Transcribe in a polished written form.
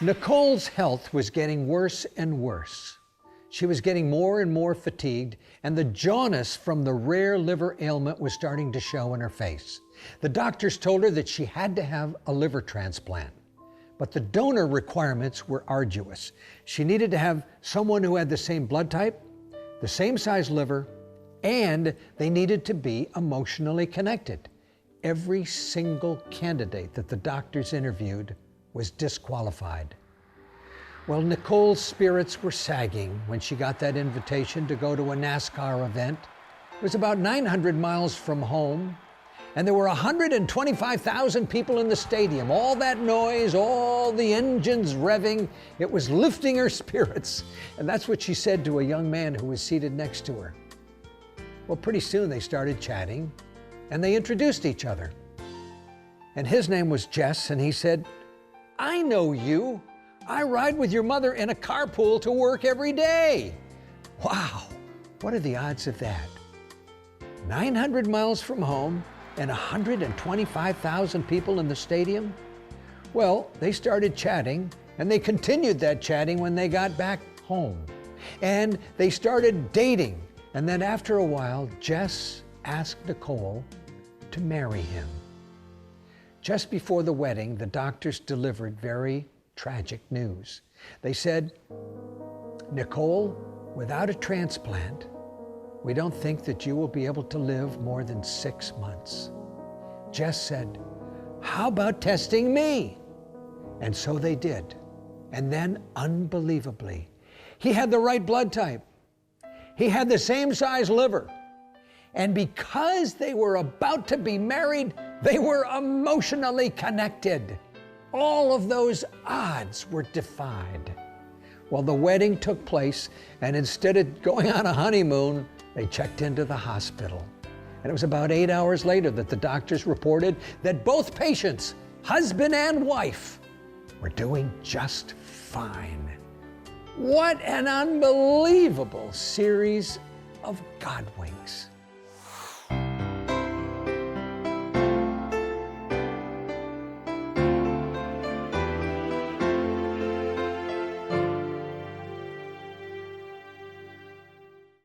Nicole's health was getting worse and worse. She was getting more and more fatigued, and the jaundice from the rare liver ailment was starting to show in her face. The doctors told her that she had to have a liver transplant, but the donor requirements were arduous. She needed to have someone who had the same blood type, the same size liver, and they needed to be emotionally connected. Every single candidate that the doctors interviewed was disqualified. Well, Nicole's spirits were sagging when she got that invitation to go to a NASCAR event. It was about 900 miles from home, and there were 125,000 people in the stadium. All that noise, all the engines revving, it was lifting her spirits. And that's what she said to a young man who was seated next to her. Well, pretty soon they started chatting, and they introduced each other. And his name was Jess, and he said, "I know you. I ride with your mother in a carpool to work every day." Wow, what are the odds of that? 900 miles from home and 125,000 people in the stadium? Well, they started chatting, and they continued that chatting when they got back home. And they started dating, and then after a while, Jess asked Nicole to marry him. Just before the wedding, the doctors delivered very tragic news. They said, "Nicole, without a transplant, we don't think that you will be able to live more than 6 months." Jess said, "How about testing me?" And so they did. And then, unbelievably, he had the right blood type. He had the same size liver. And because they were about to be married, they were emotionally connected. All of those odds were defied. Well, the wedding took place, and instead of going on a honeymoon, they checked into the hospital. And it was about 8 hours later that the doctors reported that both patients, husband and wife, were doing just fine. What an unbelievable series of God winks.